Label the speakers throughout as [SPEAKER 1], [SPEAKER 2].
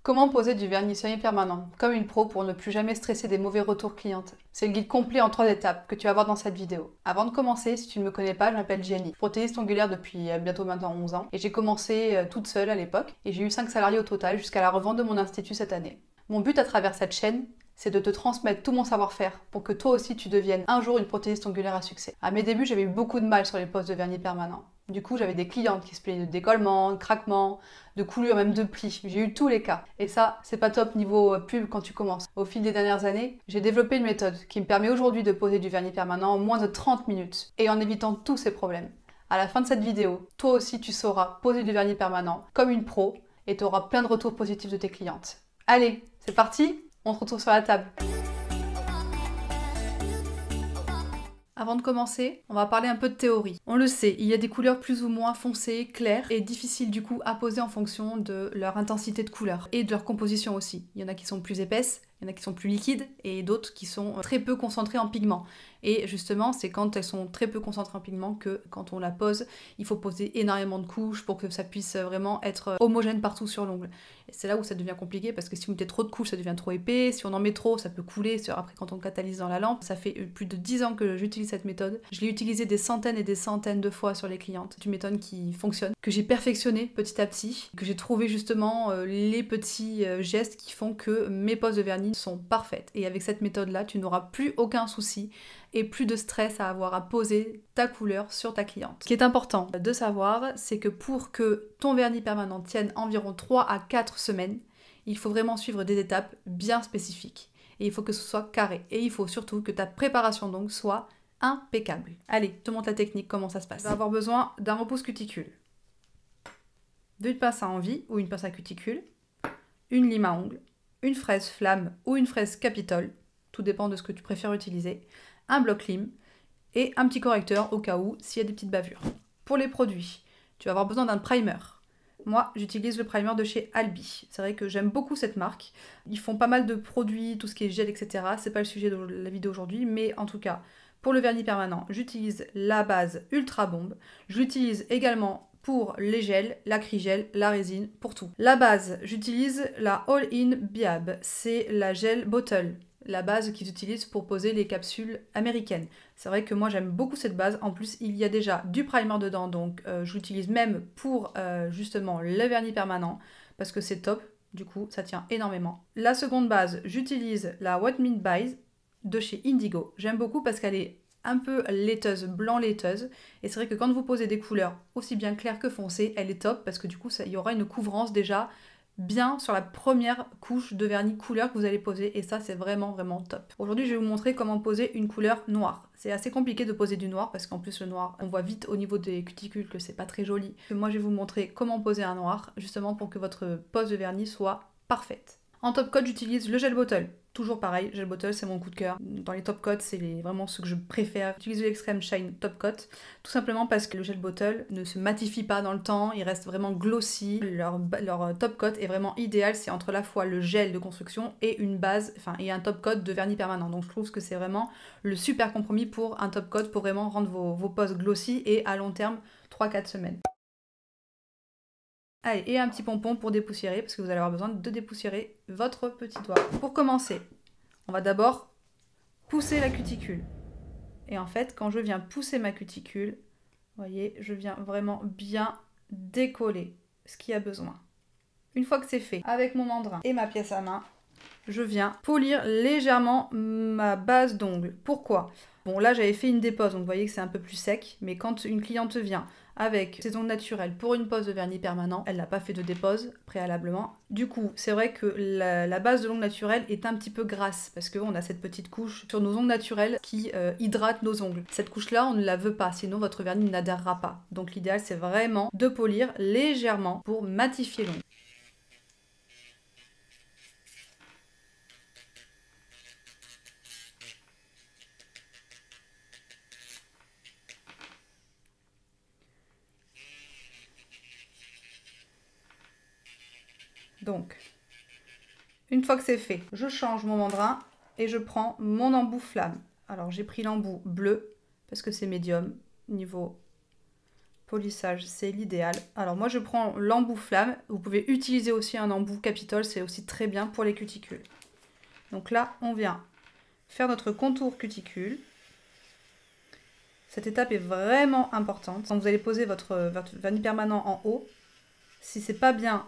[SPEAKER 1] Comment poser du vernis semi-permanent, comme une pro pour ne plus jamais stresser des mauvais retours clientes. C'est le guide complet en 3 étapes que tu vas voir dans cette vidéo. Avant de commencer, si tu ne me connais pas, je m'appelle Jenny, prothésiste ongulaire depuis bientôt maintenant 11 ans, et j'ai commencé toute seule à l'époque, et j'ai eu 5 salariés au total jusqu'à la revente de mon institut cette année. Mon but à travers cette chaîne, c'est de te transmettre tout mon savoir-faire pour que toi aussi tu deviennes un jour une prothésiste ongulaire à succès. À mes débuts, j'avais eu beaucoup de mal sur les postes de vernis permanent. Du coup, j'avais des clientes qui se plaignaient de décollement, de craquement, de coulure, même de plis. J'ai eu tous les cas. Et ça, c'est pas top niveau pub quand tu commences. Au fil des dernières années, j'ai développé une méthode qui me permet aujourd'hui de poser du vernis permanent en moins de 30 minutes et en évitant tous ces problèmes. À la fin de cette vidéo, toi aussi tu sauras poser du vernis permanent comme une pro et tu auras plein de retours positifs de tes clientes. Allez, c'est parti, on se retrouve sur la table. Avant de commencer, on va parler un peu de théorie. On le sait, il y a des couleurs plus ou moins foncées, claires et difficiles du coup à poser en fonction de leur intensité de couleur et de leur composition aussi. Il y en a qui sont plus épaisses, il y en a qui sont plus liquides et d'autres qui sont très peu concentrées en pigments. Et justement, c'est quand elles sont très peu concentrées en pigments que quand on la pose, il faut poser énormément de couches pour que ça puisse vraiment être homogène partout sur l'ongle. Et c'est là où ça devient compliqué parce que si vous mettez trop de couches, ça devient trop épais. Si on en met trop, ça peut couler. Après, quand on catalyse dans la lampe, ça fait plus de 10 ans que j'utilise cette méthode. Je l'ai utilisée des centaines et des centaines de fois sur les clientes. C'est une méthode qui fonctionne, que j'ai perfectionnée petit à petit, que j'ai trouvé justement les petits gestes qui font que mes poses de vernis sont parfaites. Et avec cette méthode-là, tu n'auras plus aucun souci et plus de stress à avoir à poser ta couleur sur ta cliente. Ce qui est important de savoir, c'est que pour que ton vernis permanent tienne environ 3 à 4 semaines, il faut vraiment suivre des étapes bien spécifiques. Et il faut que ce soit carré. Et il faut surtout que ta préparation donc soit impeccable. Allez, je te montre la technique, comment ça se passe. Tu vas avoir besoin d'un repousse cuticule, d'une pince à envie ou une pince à cuticule, une lime à ongles, une fraise flamme ou une fraise capitole, tout dépend de ce que tu préfères utiliser, un bloc lime et un petit correcteur au cas où s'il y a des petites bavures. Pour les produits, tu vas avoir besoin d'un primer. Moi, j'utilise le primer de chez Albi. C'est vrai que j'aime beaucoup cette marque. Ils font pas mal de produits, tout ce qui est gel, etc. C'est pas le sujet de la vidéo aujourd'hui, mais en tout cas, pour le vernis permanent, j'utilise la base Ultra Bombe. Je l'utilise également pour les gels, l'acrygel, la résine, pour tout. La base, j'utilise la All-in Biab. C'est la gel bottle, la base qu'ils utilisent pour poser les capsules américaines. C'est vrai que moi j'aime beaucoup cette base. En plus, il y a déjà du primer dedans, donc je l'utilise même pour justement le vernis permanent parce que c'est top. Du coup, ça tient énormément. La seconde base, j'utilise la What Mint Buys de chez Indigo. J'aime beaucoup parce qu'elle est un peu laiteuse, blanc laiteuse. Et c'est vrai que quand vous posez des couleurs aussi bien claires que foncées, elle est top parce que du coup, il y aura une couvrance déjà bien sur la première couche de vernis couleur que vous allez poser et ça c'est vraiment vraiment top. Aujourd'hui je vais vous montrer comment poser une couleur noire. C'est assez compliqué de poser du noir parce qu'en plus le noir on voit vite au niveau des cuticules que c'est pas très joli. Moi je vais vous montrer comment poser un noir justement pour que votre pose de vernis soit parfaite. En top coat j'utilise le gel bottle. Toujours pareil, gel bottle c'est mon coup de cœur. Dans les top coats c'est vraiment ce que je préfère. J'utilise l'Extreme Shine Top Coat tout simplement parce que le gel bottle ne se matifie pas dans le temps, il reste vraiment glossy. Leur top coat est vraiment idéal, c'est entre la fois le gel de construction et une base, et un top coat de vernis permanent. Donc je trouve que c'est vraiment le super compromis pour un top coat pour vraiment rendre vos poses glossy et à long terme 3-4 semaines. Allez, et un petit pompon pour dépoussiérer, parce que vous allez avoir besoin de dépoussiérer votre petit doigt. Pour commencer, on va d'abord pousser la cuticule. Et en fait, quand je viens pousser ma cuticule, vous voyez, je viens vraiment bien décoller ce qu'il y a besoin. Une fois que c'est fait, avec mon mandrin et ma pièce à main, je viens polir légèrement ma base d'ongle. Pourquoi ? Bon, là, j'avais fait une dépose, donc vous voyez que c'est un peu plus sec, mais quand une cliente vient avec ses ongles naturels pour une pose de vernis permanent, elle n'a pas fait de dépose préalablement. Du coup, c'est vrai que la base de l'ongle naturel est un petit peu grasse, parce qu'on a cette petite couche sur nos ongles naturels qui hydrate nos ongles. Cette couche-là, on ne la veut pas, sinon votre vernis n'adhérera pas. Donc l'idéal, c'est vraiment de polir légèrement pour matifier l'ongle. Donc, une fois que c'est fait, je change mon mandrin et je prends mon embout flamme. Alors j'ai pris l'embout bleu parce que c'est médium niveau polissage, c'est l'idéal. Alors moi je prends l'embout flamme, vous pouvez utiliser aussi un embout capitole, c'est aussi très bien pour les cuticules. Donc là on vient faire notre contour cuticule. Cette étape est vraiment importante. Quand vous allez poser votre vernis permanent en haut, si c'est pas bien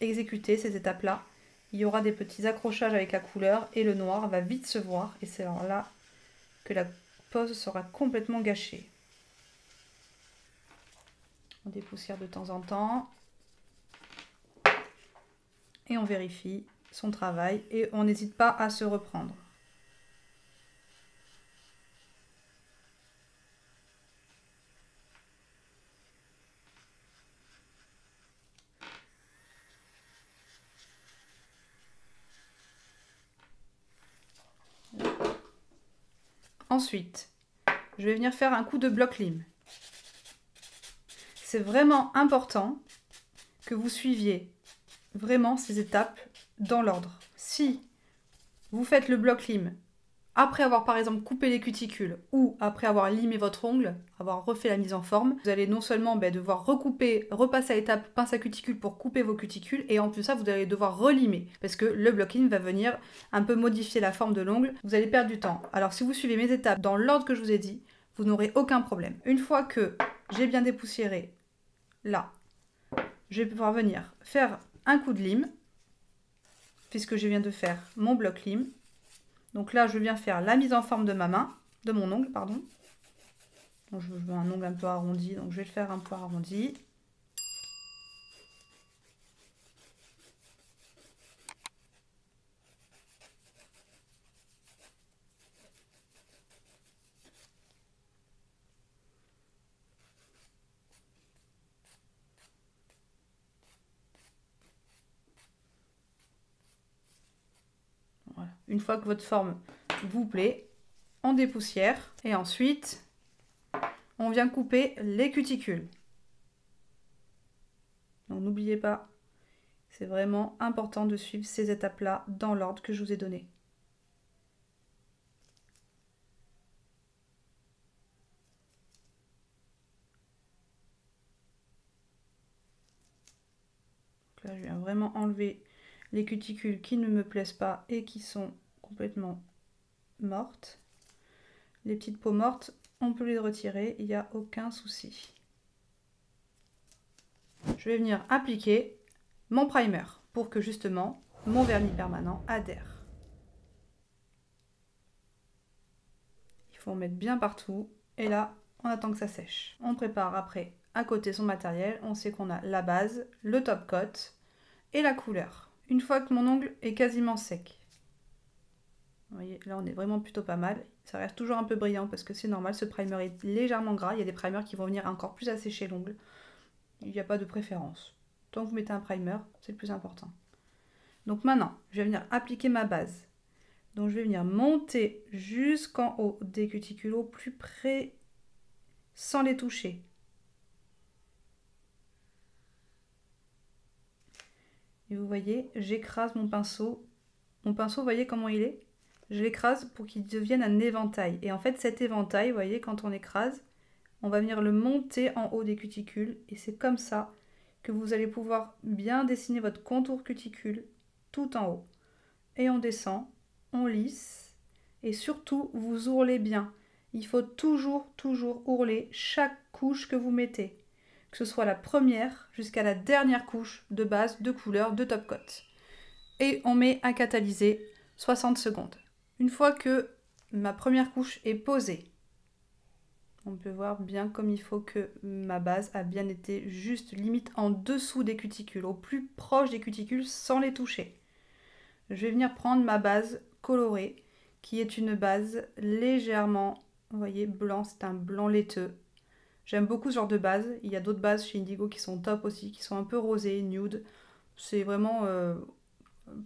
[SPEAKER 1] exécuté ces étapes-là, il y aura des petits accrochages avec la couleur et le noir va vite se voir. Et c'est alors là que la pose sera complètement gâchée. On dépoussière de temps en temps. Et on vérifie son travail et on n'hésite pas à se reprendre. Ensuite, je vais venir faire un coup de bloc lime. C'est vraiment important que vous suiviez vraiment ces étapes dans l'ordre. Si vous faites le bloc lime après avoir par exemple coupé les cuticules ou après avoir limé votre ongle, avoir refait la mise en forme, vous allez non seulement devoir recouper, repasser à l'étape pince à cuticule pour couper vos cuticules et en plus ça vous allez devoir relimer parce que le bloc lime va venir un peu modifier la forme de l'ongle, vous allez perdre du temps. Alors si vous suivez mes étapes dans l'ordre que je vous ai dit, vous n'aurez aucun problème. Une fois que j'ai bien dépoussiéré là, je vais pouvoir venir faire un coup de lime puisque je viens de faire mon bloc lime. Donc là, je viens faire la mise en forme de ma main, de mon ongle, pardon. Donc je veux un ongle un peu arrondi, donc je vais le faire un peu arrondi. Voilà. Une fois que votre forme vous plaît, on dépoussière et ensuite on vient couper les cuticules. Donc n'oubliez pas, c'est vraiment important de suivre ces étapes-là dans l'ordre que je vous ai donné. Donc là, je viens vraiment enlever les cuticules qui ne me plaisent pas et qui sont complètement mortes. Les petites peaux mortes, on peut les retirer, il n'y a aucun souci. Je vais venir appliquer mon primer pour que justement mon vernis permanent adhère. Il faut en mettre bien partout et là on attend que ça sèche. On prépare après à côté son matériel, on sait qu'on a la base, le top coat et la couleur. Une fois que mon ongle est quasiment sec, vous voyez, là on est vraiment plutôt pas mal. Ça reste toujours un peu brillant parce que c'est normal, ce primer est légèrement gras. Il y a des primers qui vont venir encore plus assécher l'ongle. Il n'y a pas de préférence. Tant que vous mettez un primer, c'est le plus important. Donc maintenant, je vais venir appliquer ma base. Donc je vais venir monter jusqu'en haut des cuticules au plus près sans les toucher. Et vous voyez, j'écrase mon pinceau. Mon pinceau, vous voyez comment il est? Je l'écrase pour qu'il devienne un éventail. Et en fait, cet éventail, vous voyez, quand on écrase, on va venir le monter en haut des cuticules. Et c'est comme ça que vous allez pouvoir bien dessiner votre contour cuticule tout en haut. Et on descend, on lisse. Et surtout, vous ourlez bien. Il faut toujours ourler chaque couche que vous mettez. Que ce soit la première jusqu'à la dernière couche de base, de couleur, de top coat. Et on met à catalyser 60 secondes. Une fois que ma première couche est posée, on peut voir bien comme il faut que ma base a bien été juste limite en dessous des cuticules, au plus proche des cuticules sans les toucher. Je vais venir prendre ma base colorée, qui est une base légèrement, vous voyez, blanc, c'est un blanc laiteux. J'aime beaucoup ce genre de base. Il y a d'autres bases chez Indigo qui sont top aussi, qui sont un peu rosées, nude. C'est vraiment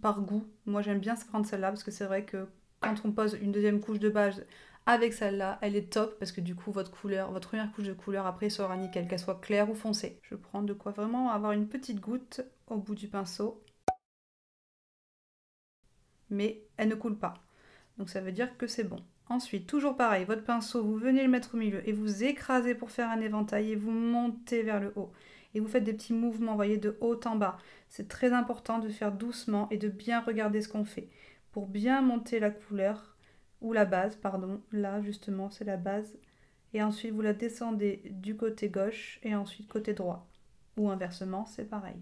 [SPEAKER 1] par goût. Moi j'aime bien prendre celle-là parce que c'est vrai que quand on pose une deuxième couche de base avec celle-là, elle est top parce que du coup votre couleur, votre première couche de couleur après sera nickel, qu'elle soit claire ou foncée. Je prends de quoi vraiment avoir une petite goutte au bout du pinceau. Mais elle ne coule pas. Donc ça veut dire que c'est bon. Ensuite, toujours pareil, votre pinceau, vous venez le mettre au milieu et vous écrasez pour faire un éventail et vous montez vers le haut. Et vous faites des petits mouvements, voyez, de haut en bas. C'est très important de faire doucement et de bien regarder ce qu'on fait. Pour bien monter la couleur, ou la base, pardon, là justement c'est la base. Et ensuite vous la descendez du côté gauche et ensuite côté droit. Ou inversement, c'est pareil.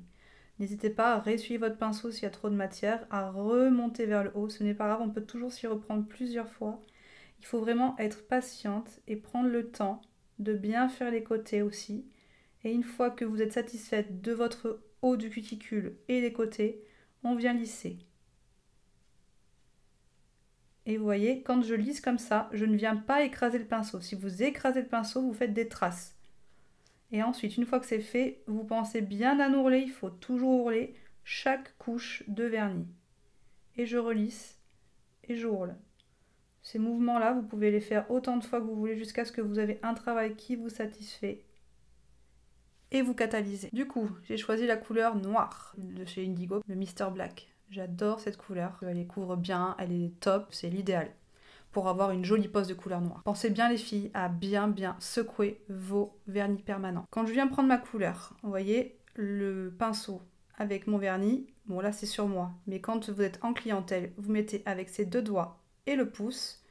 [SPEAKER 1] N'hésitez pas à réessuyer votre pinceau s'il y a trop de matière, à remonter vers le haut. Ce n'est pas grave, on peut toujours s'y reprendre plusieurs fois. Il faut vraiment être patiente et prendre le temps de bien faire les côtés aussi. Et une fois que vous êtes satisfaite de votre haut du cuticule et les côtés, on vient lisser. Et vous voyez, quand je lisse comme ça, je ne viens pas écraser le pinceau. Si vous écrasez le pinceau, vous faites des traces. Et ensuite, une fois que c'est fait, vous pensez bien à ourler. Il faut toujours ourler chaque couche de vernis. Et je relisse et j'ourle. Ces mouvements-là, vous pouvez les faire autant de fois que vous voulez jusqu'à ce que vous avez un travail qui vous satisfait. Et vous catalysez. Du coup, j'ai choisi la couleur noire de chez Indigo, le Mr Black. J'adore cette couleur, elle les couvre bien, elle est top, c'est l'idéal pour avoir une jolie pose de couleur noire. Pensez bien les filles à bien secouer vos vernis permanents. Quand je viens prendre ma couleur, vous voyez le pinceau avec mon vernis, bon là c'est sur moi, mais quand vous êtes en clientèle, vous mettez avec ces deux doigts et le pouce,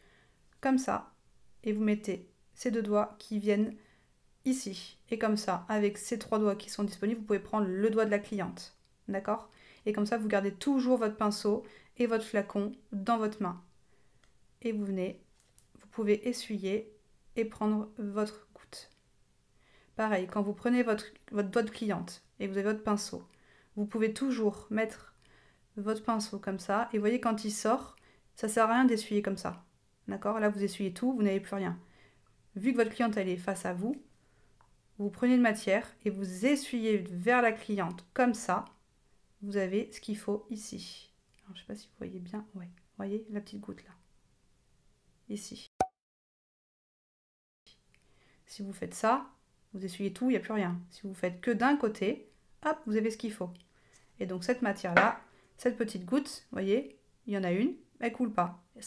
[SPEAKER 1] comme ça, et vous mettez ces deux doigts qui viennent ici. Et comme ça, avec ces trois doigts qui sont disponibles, vous pouvez prendre le doigt de la cliente. D'accord? Et comme ça, vous gardez toujours votre pinceau et votre flacon dans votre main. Et vous venez, vous pouvez essuyer et prendre votre goutte. Pareil, quand vous prenez votre doigt de cliente et vous avez votre pinceau, vous pouvez toujours mettre votre pinceau comme ça. Et vous voyez, quand il sort, ça ne sert à rien d'essuyer comme ça. D'accord? Là, vous essuyez tout, vous n'avez plus rien. Vu que votre cliente, elle est face à vous, vous prenez une matière et vous essuyez vers la cliente comme ça. Vous avez ce qu'il faut ici. Alors, je ne sais pas si vous voyez bien. Ouais, vous voyez la petite goutte là. Ici. Si vous faites ça, vous essuyez tout, il n'y a plus rien. Si vous faites que d'un côté, hop, vous avez ce qu'il faut. Et donc cette matière-là, cette petite goutte, vous voyez, il y en a une, elle ne coule pas. Et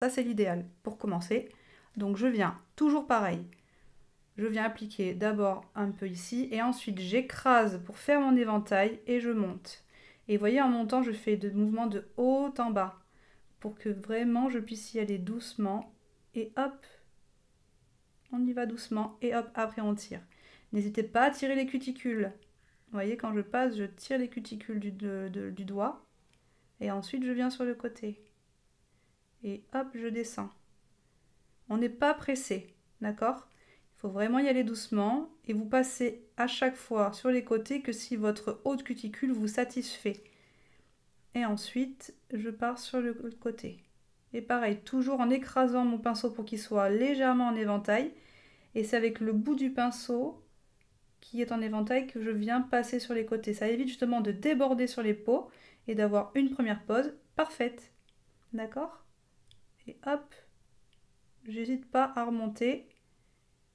[SPEAKER 1] ça c'est l'idéal pour commencer. Donc je viens, toujours pareil, je viens appliquer d'abord un peu ici et ensuite j'écrase pour faire mon éventail et je monte. Et vous voyez, en montant, je fais des mouvements de haut en bas pour que vraiment je puisse y aller doucement et hop, on y va doucement et hop, après on tire. N'hésitez pas à tirer les cuticules. Vous voyez, quand je passe, je tire les cuticules du doigt et ensuite je viens sur le côté. Et hop, je descends. On n'est pas pressé, d'accord? Il faut vraiment y aller doucement et vous passez à chaque fois sur les côtés que si votre haute cuticule vous satisfait. Et ensuite, je pars sur le côté. Et pareil, toujours en écrasant mon pinceau pour qu'il soit légèrement en éventail. Et c'est avec le bout du pinceau qui est en éventail que je viens passer sur les côtés. Ça évite justement de déborder sur les peaux et d'avoir une première pose parfaite. D'accord? Et hop, j'hésite pas à remonter.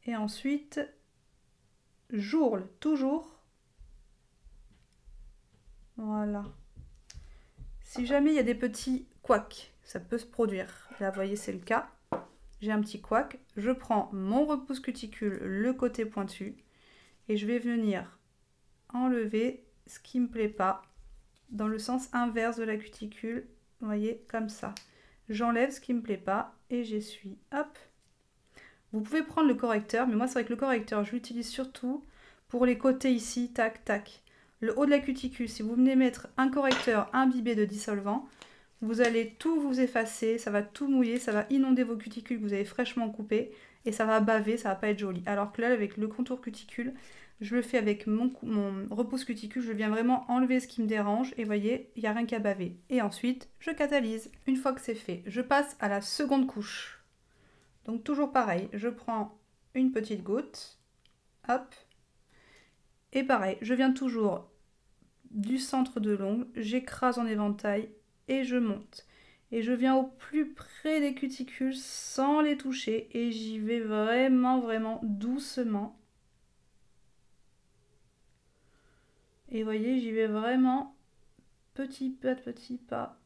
[SPEAKER 1] Et ensuite, j'ourle toujours. Voilà. Si jamais il y a des petits couacs, ça peut se produire. Là, vous voyez, c'est le cas. J'ai un petit couac. Je prends mon repousse cuticule, le côté pointu, et je vais venir enlever ce qui ne me plaît pas dans le sens inverse de la cuticule. Vous voyez, comme ça. J'enlève ce qui ne me plaît pas et j'essuie. Hop. Vous pouvez prendre le correcteur, mais moi, c'est vrai que le correcteur, je l'utilise surtout pour les côtés ici, tac, tac. Le haut de la cuticule, si vous venez mettre un correcteur imbibé de dissolvant, vous allez tout vous effacer, ça va tout mouiller, ça va inonder vos cuticules que vous avez fraîchement coupées et ça va baver, ça va pas être joli. Alors que là, avec le contour cuticule, je le fais avec mon repousse cuticule, je viens vraiment enlever ce qui me dérange et vous voyez, il n'y a rien qu'à baver. Et ensuite, je catalyse. Une fois que c'est fait, je passe à la seconde couche. Donc toujours pareil, je prends une petite goutte, hop, et pareil, je viens toujours du centre de l'ongle, j'écrase en éventail et je monte. Et je viens au plus près des cuticules sans les toucher et j'y vais vraiment doucement. Et vous voyez, j'y vais vraiment petit pas,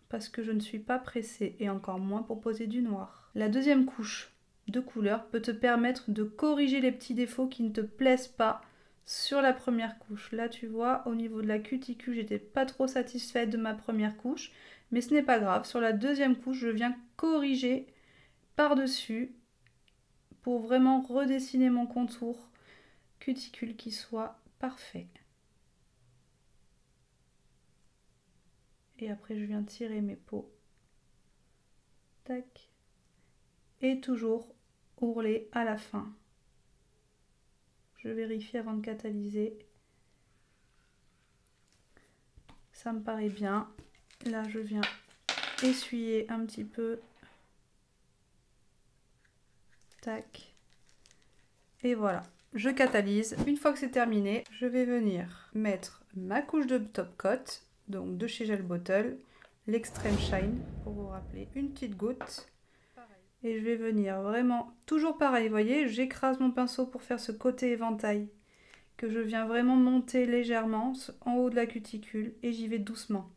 [SPEAKER 1] parce que je ne suis pas pressée et encore moins pour poser du noir. La deuxième couche de couleur peut te permettre de corriger les petits défauts qui ne te plaisent pas sur la première couche. Là tu vois, au niveau de la cuticule, j'étais pas trop satisfaite de ma première couche, mais ce n'est pas grave. Sur la deuxième couche, je viens corriger par-dessus pour vraiment redessiner mon contour cuticule qui soit parfait. Et après je viens tirer mes peaux. Tac. Et toujours ourler à la fin. Je vérifie avant de catalyser. Ça me paraît bien. Là je viens essuyer un petit peu. Tac. Et voilà. Je catalyse. Une fois que c'est terminé, je vais venir mettre ma couche de top coat, donc de chez Gel Bottle, l'Extreme Shine, pour vous rappeler, une petite goutte. Et je vais venir vraiment, toujours pareil, vous voyez, j'écrase mon pinceau pour faire ce côté éventail, que je viens vraiment monter légèrement en haut de la cuticule, et j'y vais doucement.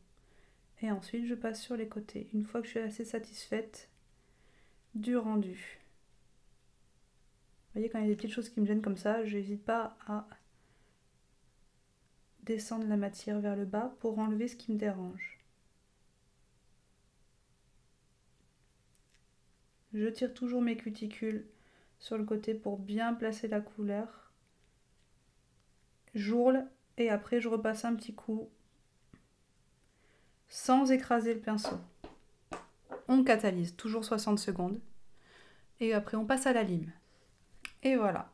[SPEAKER 1] Et ensuite, je passe sur les côtés, une fois que je suis assez satisfaite du rendu. Vous voyez, quand il y a des petites choses qui me gênent comme ça, je n'hésite pas à descendre la matière vers le bas pour enlever ce qui me dérange. Je tire toujours mes cuticules sur le côté pour bien placer la couleur. J'ourle et après je repasse un petit coup sans écraser le pinceau. On catalyse, toujours 60 secondes. Et après on passe à la lime. Et voilà,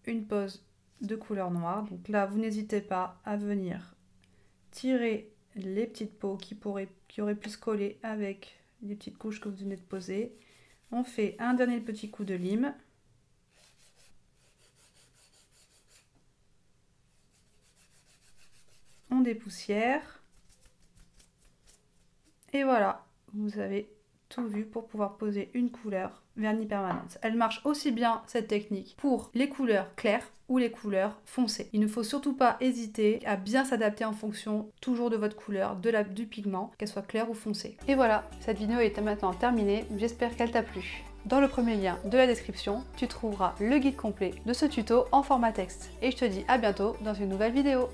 [SPEAKER 1] une pose de couleur noire. Donc là, vous n'hésitez pas à venir tirer les petites peaux qui auraient pu se coller avec les petites couches que vous venez de poser. On fait un dernier petit coup de lime. On dépoussière. Et voilà, vous avez tout vu pour pouvoir poser une couleur vernis permanente. Elle marche aussi bien, cette technique, pour les couleurs claires ou les couleurs foncées. Il ne faut surtout pas hésiter à bien s'adapter en fonction toujours de votre couleur, du pigment, qu'elle soit claire ou foncée. Et voilà, cette vidéo est maintenant terminée, j'espère qu'elle t'a plu. Dans le premier lien de la description, tu trouveras le guide complet de ce tuto en format texte. Et je te dis à bientôt dans une nouvelle vidéo.